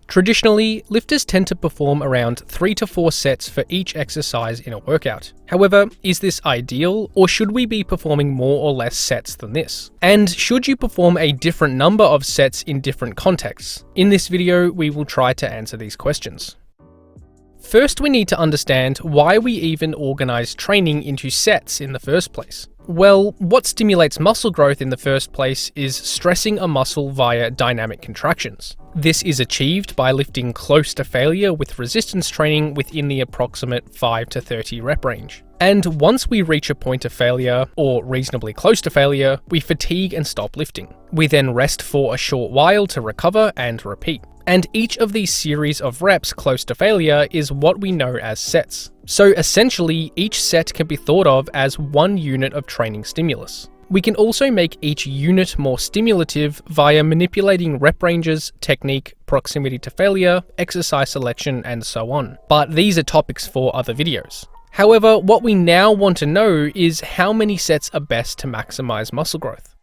Traditionally, lifters tend to perform around 3 to 4 sets for each exercise in a workout. However, is this ideal, or should we be performing more or less sets than this? And should you perform a different number of sets in different contexts? In this video, we will try to answer these questions. First, we need to understand why we even organize training into sets in the first place. Well, what stimulates muscle growth in the first place is stressing a muscle via dynamic contractions. This is achieved by lifting close to failure with resistance training within the approximate 5 to 30 rep range. And once we reach a point of failure, or reasonably close to failure, we fatigue and stop lifting. We then rest for a short while to recover and repeat. And each of these series of reps close to failure is what we know as sets. So essentially, each set can be thought of as one unit of training stimulus. We can also make each unit more stimulative via manipulating rep ranges, technique, proximity to failure, exercise selection, and so on. But these are topics for other videos. However, what we now want to know is how many sets are best to maximize muscle growth.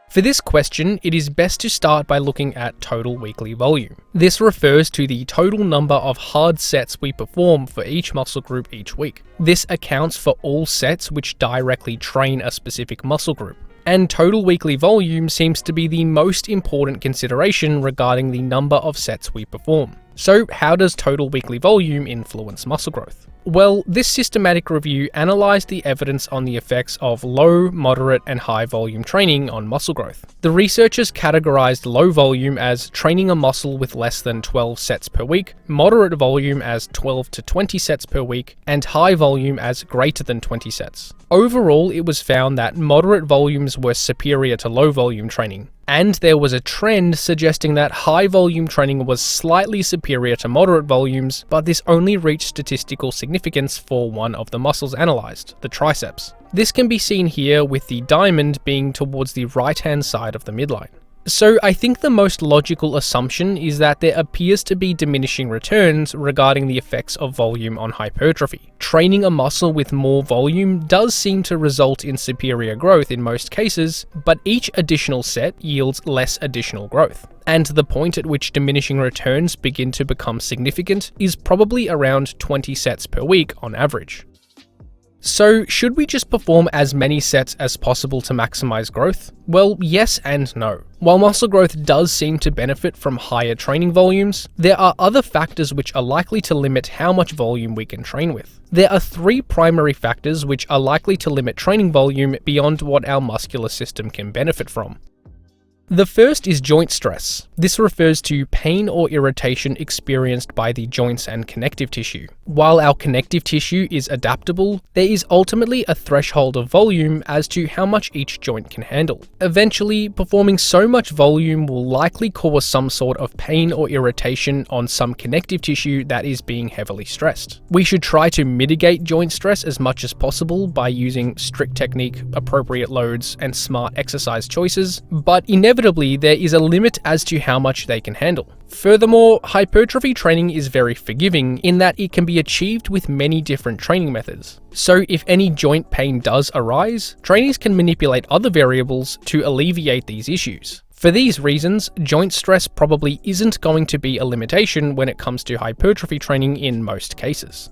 For this question, it is best to start by looking at total weekly volume. This refers to the total number of hard sets we perform for each muscle group each week. This accounts for all sets which directly train a specific muscle group. And total weekly volume seems to be the most important consideration regarding the number of sets we perform. So how does total weekly volume influence muscle growth? Well, this systematic review analysed the evidence on the effects of low, moderate, and high volume training on muscle growth. The researchers categorised low volume as training a muscle with less than 12 sets per week, moderate volume as 12 to 20 sets per week, and high volume as greater than 20 sets. Overall, it was found that moderate volumes were superior to low volume training. And there was a trend suggesting that high volume training was slightly superior to moderate volumes, but this only reached statistical significance for one of the muscles analysed, the triceps. This can be seen here with the diamond being towards the right-hand side of the midline. So I think the most logical assumption is that there appears to be diminishing returns regarding the effects of volume on hypertrophy. Training a muscle with more volume does seem to result in superior growth in most cases, but each additional set yields less additional growth. And the point at which diminishing returns begin to become significant is probably around 20 sets per week on average. So, should we just perform as many sets as possible to maximize growth? Well, yes and no. While muscle growth does seem to benefit from higher training volumes, there are other factors which are likely to limit how much volume we can train with. There are 3 primary factors which are likely to limit training volume beyond what our muscular system can benefit from. The first is joint stress. This refers to pain or irritation experienced by the joints and connective tissue. While our connective tissue is adaptable, there is ultimately a threshold of volume as to how much each joint can handle. Eventually, performing so much volume will likely cause some sort of pain or irritation on some connective tissue that is being heavily stressed. We should try to mitigate joint stress as much as possible by using strict technique, appropriate loads, and smart exercise choices, but inevitably there is a limit as to how much they can handle. Furthermore, hypertrophy training is very forgiving in that it can be achieved with many different training methods. So if any joint pain does arise, trainers can manipulate other variables to alleviate these issues. For these reasons, joint stress probably isn't going to be a limitation when it comes to hypertrophy training in most cases.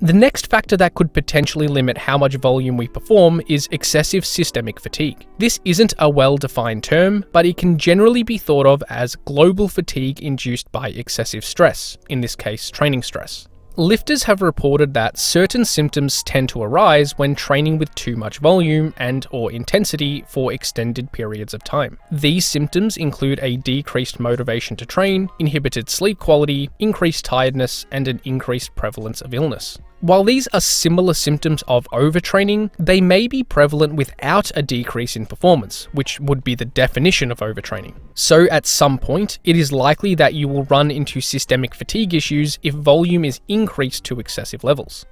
The next factor that could potentially limit how much volume we perform is excessive systemic fatigue. This isn't a well-defined term, but it can generally be thought of as global fatigue induced by excessive stress, in this case training stress. Lifters have reported that certain symptoms tend to arise when training with too much volume and/or intensity for extended periods of time. These symptoms include a decreased motivation to train, inhibited sleep quality, increased tiredness, and an increased prevalence of illness. While these are similar symptoms of overtraining, they may be prevalent without a decrease in performance, which would be the definition of overtraining. So at some point, it is likely that you will run into systemic fatigue issues if volume is increased to excessive levels.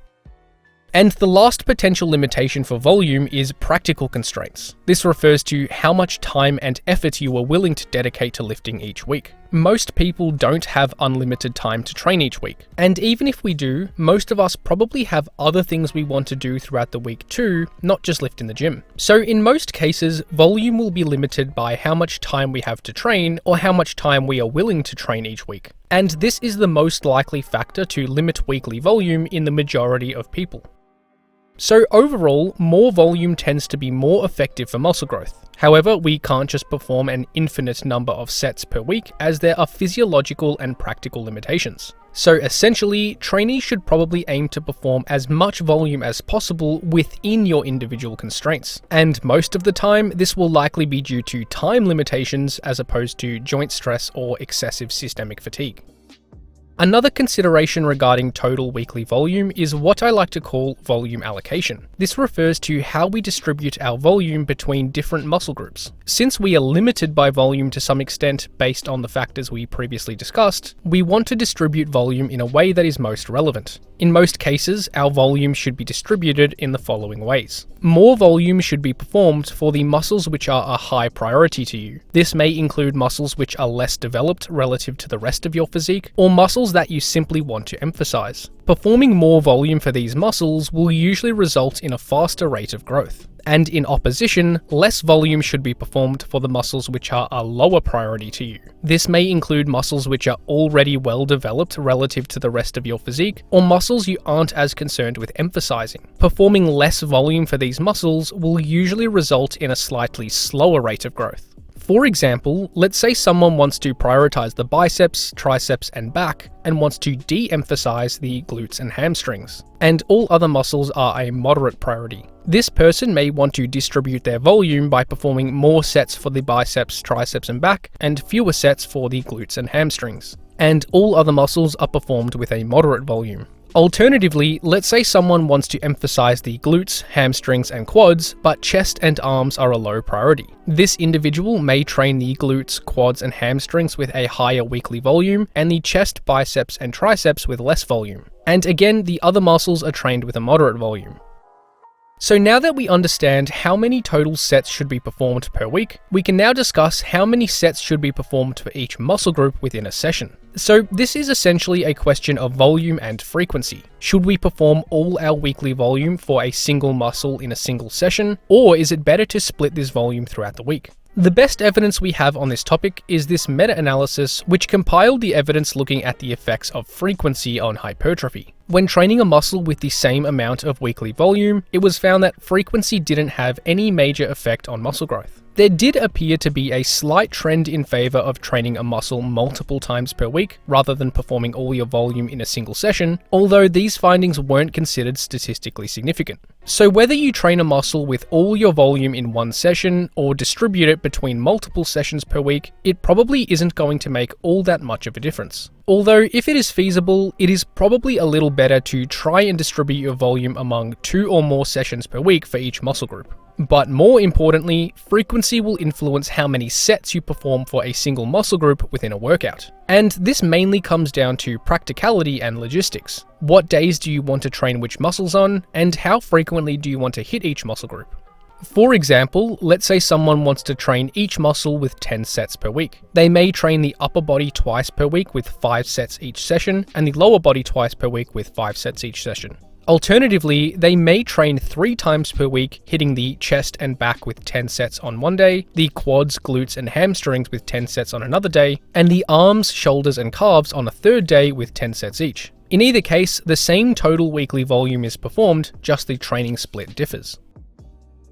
And the last potential limitation for volume is practical constraints. This refers to how much time and effort you are willing to dedicate to lifting each week. Most people don't have unlimited time to train each week. And even if we do, most of us probably have other things we want to do throughout the week too, not just lift in the gym. So in most cases, volume will be limited by how much time we have to train or how much time we are willing to train each week. And this is the most likely factor to limit weekly volume in the majority of people. So overall, more volume tends to be more effective for muscle growth. However, we can't just perform an infinite number of sets per week, as there are physiological and practical limitations. So essentially, trainees should probably aim to perform as much volume as possible within your individual constraints. And most of the time, this will likely be due to time limitations as opposed to joint stress or excessive systemic fatigue. Another consideration regarding total weekly volume is what I like to call volume allocation. This refers to how we distribute our volume between different muscle groups. Since we are limited by volume to some extent based on the factors we previously discussed, we want to distribute volume in a way that is most relevant. In most cases, our volume should be distributed in the following ways. More volume should be performed for the muscles which are a high priority to you. This may include muscles which are less developed relative to the rest of your physique, or muscles that you simply want to emphasize. Performing more volume for these muscles will usually result in a faster rate of growth. And in opposition, less volume should be performed for the muscles which are a lower priority to you. This may include muscles which are already well developed relative to the rest of your physique, or muscles you aren't as concerned with emphasizing. Performing less volume for these muscles will usually result in a slightly slower rate of growth. For example, let's say someone wants to prioritize the biceps, triceps, and back, and wants to de-emphasize the glutes and hamstrings, and all other muscles are a moderate priority. This person may want to distribute their volume by performing more sets for the biceps, triceps, and back, and fewer sets for the glutes and hamstrings. And all other muscles are performed with a moderate volume. Alternatively, let's say someone wants to emphasize the glutes, hamstrings, and quads, but chest and arms are a low priority. This individual may train the glutes, quads, and hamstrings with a higher weekly volume, and the chest, biceps, and triceps with less volume. And again, the other muscles are trained with a moderate volume. So now that we understand how many total sets should be performed per week, we can now discuss how many sets should be performed for each muscle group within a session. So this is essentially a question of volume and frequency. Should we perform all our weekly volume for a single muscle in a single session, or is it better to split this volume throughout the week? The best evidence we have on this topic is this meta-analysis which compiled the evidence looking at the effects of frequency on hypertrophy. When training a muscle with the same amount of weekly volume, it was found that frequency didn't have any major effect on muscle growth. There did appear to be a slight trend in favor of training a muscle multiple times per week rather than performing all your volume in a single session, although these findings weren't considered statistically significant. So whether you train a muscle with all your volume in one session or distribute it between multiple sessions per week, it probably isn't going to make all that much of a difference. Although if it is feasible, it is probably a little better to try and distribute your volume among 2 or more sessions per week for each muscle group. But more importantly, frequency will influence how many sets you perform for a single muscle group within a workout. And this mainly comes down to practicality and logistics. What days do you want to train which muscles on, and how frequently do you want to hit each muscle group? For example, let's say someone wants to train each muscle with 10 sets per week. They may train the upper body twice per week with 5 sets each session, and the lower body twice per week with 5 sets each session. Alternatively, they may train 3 times per week, hitting the chest and back with 10 sets on one day, the quads, glutes, and hamstrings with 10 sets on another day, and the arms, shoulders, and calves on a third day with 10 sets each. In either case, the same total weekly volume is performed, just the training split differs.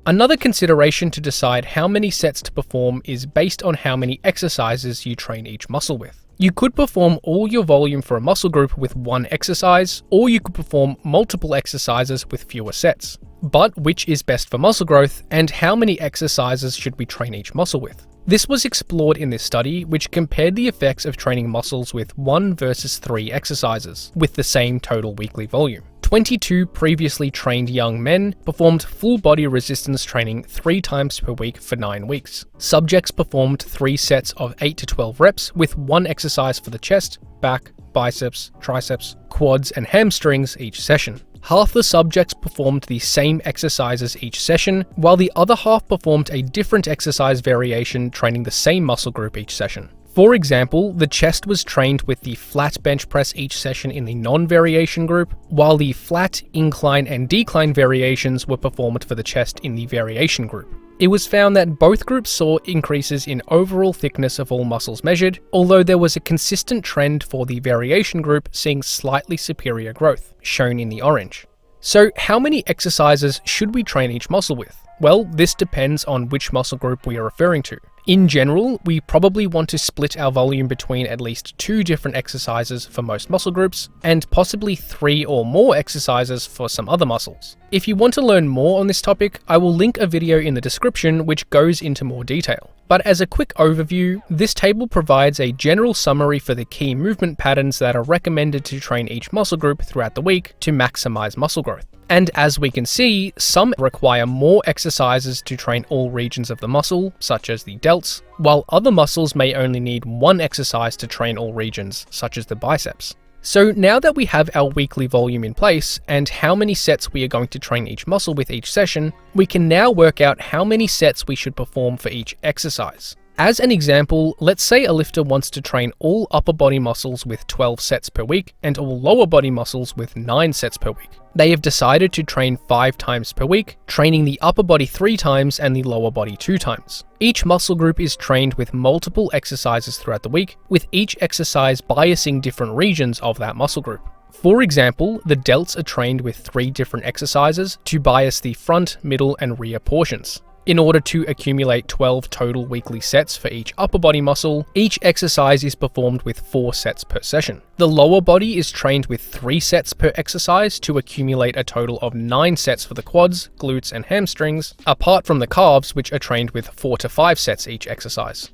Another consideration to decide how many sets to perform is based on how many exercises you train each muscle with. You could perform all your volume for a muscle group with one exercise, or you could perform multiple exercises with fewer sets. But which is best for muscle growth, and how many exercises should we train each muscle with? This was explored in this study, which compared the effects of training muscles with 1 versus 3 exercises, with the same total weekly volume. 22 previously trained young men performed full body resistance training 3 times per week for 9 weeks. Subjects performed 3 sets of 8 to 12 reps with 1 exercise for the chest, back, biceps, triceps, quads, and hamstrings each session. Half the subjects performed the same exercises each session, while the other half performed a different exercise variation training the same muscle group each session. For example, the chest was trained with the flat bench press each session in the non-variation group, while the flat, incline, and decline variations were performed for the chest in the variation group. It was found that both groups saw increases in overall thickness of all muscles measured, although there was a consistent trend for the variation group seeing slightly superior growth, shown in the orange. So how many exercises should we train each muscle with? Well, this depends on which muscle group we are referring to. In general, we probably want to split our volume between at least 2 different exercises for most muscle groups, and possibly 3 or more exercises for some other muscles. If you want to learn more on this topic, I will link a video in the description which goes into more detail. But as a quick overview, this table provides a general summary for the key movement patterns that are recommended to train each muscle group throughout the week to maximize muscle growth. And as we can see, some require more exercises to train all regions of the muscle, such as the delts, while other muscles may only need 1 exercise to train all regions, such as the biceps. So now that we have our weekly volume in place and how many sets we are going to train each muscle with each session, we can now work out how many sets we should perform for each exercise. As an example, let's say a lifter wants to train all upper body muscles with 12 sets per week and all lower body muscles with 9 sets per week. They have decided to train 5 times per week, training the upper body 3 times and the lower body 2 times. Each muscle group is trained with multiple exercises throughout the week, with each exercise biasing different regions of that muscle group. For example, the delts are trained with 3 different exercises to bias the front, middle, and rear portions. In order to accumulate 12 total weekly sets for each upper body muscle, each exercise is performed with 4 sets per session. The lower body is trained with 3 sets per exercise to accumulate a total of 9 sets for the quads, glutes, and hamstrings, apart from the calves, which are trained with 4 to 5 sets each exercise.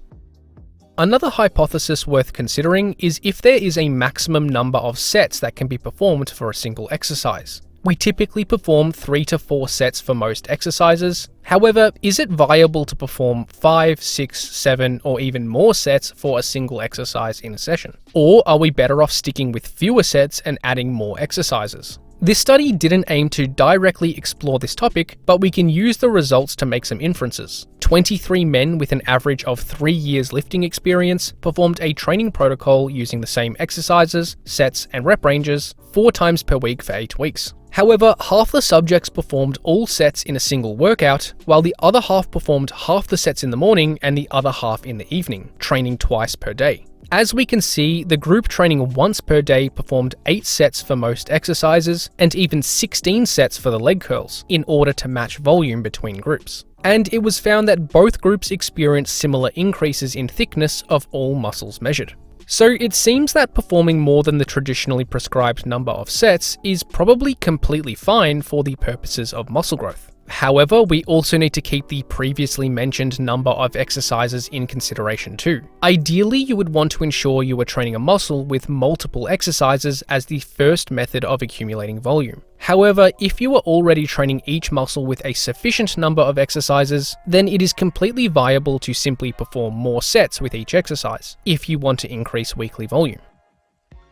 Another hypothesis worth considering is if there is a maximum number of sets that can be performed for a single exercise. We typically perform 3 to 4 sets for most exercises. However, is it viable to perform 5, 6, 7, or even more sets for a single exercise in a session? Or are we better off sticking with fewer sets and adding more exercises? This study didn't aim to directly explore this topic, but we can use the results to make some inferences. 23 men with an average of 3 years lifting experience performed a training protocol using the same exercises, sets, and rep ranges 4 times per week for 8 weeks. However, half the subjects performed all sets in a single workout, while the other half performed half the sets in the morning and the other half in the evening, training twice per day. As we can see, the group training once per day performed 8 sets for most exercises and even 16 sets for the leg curls in order to match volume between groups. And it was found that both groups experienced similar increases in thickness of all muscles measured. So it seems that performing more than the traditionally prescribed number of sets is probably completely fine for the purposes of muscle growth. However, we also need to keep the previously mentioned number of exercises in consideration too. Ideally, you would want to ensure you are training a muscle with multiple exercises as the first method of accumulating volume. However, if you are already training each muscle with a sufficient number of exercises, then it is completely viable to simply perform more sets with each exercise, if you want to increase weekly volume.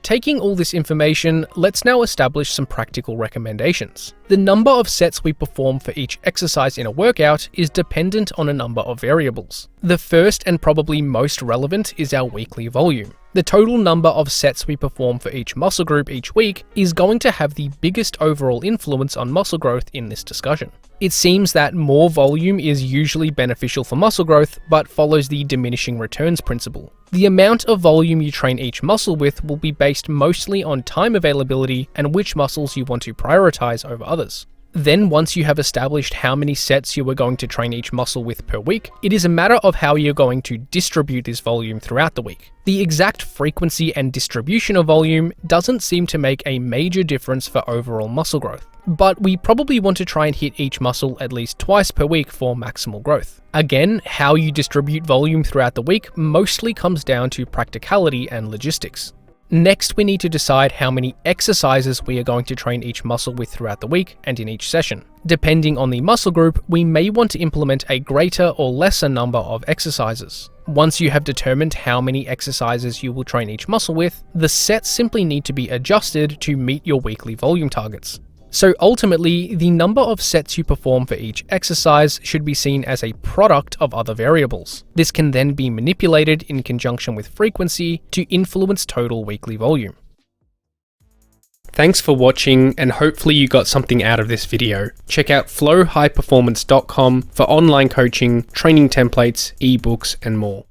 Taking all this information, let's now establish some practical recommendations. The number of sets we perform for each exercise in a workout is dependent on a number of variables. The first and probably most relevant is our weekly volume. The total number of sets we perform for each muscle group each week is going to have the biggest overall influence on muscle growth in this discussion. It seems that more volume is usually beneficial for muscle growth, but follows the diminishing returns principle. The amount of volume you train each muscle with will be based mostly on time availability and which muscles you want to prioritize over others. Then once you have established how many sets you are going to train each muscle with per week, it is a matter of how you're going to distribute this volume throughout the week. The exact frequency and distribution of volume doesn't seem to make a major difference for overall muscle growth, but we probably want to try and hit each muscle at least twice per week for maximal growth. Again, how you distribute volume throughout the week mostly comes down to practicality and logistics. Next, we need to decide how many exercises we are going to train each muscle with throughout the week and in each session. Depending on the muscle group, we may want to implement a greater or lesser number of exercises. Once you have determined how many exercises you will train each muscle with, the sets simply need to be adjusted to meet your weekly volume targets. So ultimately, the number of sets you perform for each exercise should be seen as a product of other variables. This can then be manipulated in conjunction with frequency to influence total weekly volume. Thanks for watching, and hopefully you got something out of this video. Check out flowhighperformance.com for online coaching, training templates, ebooks, and more.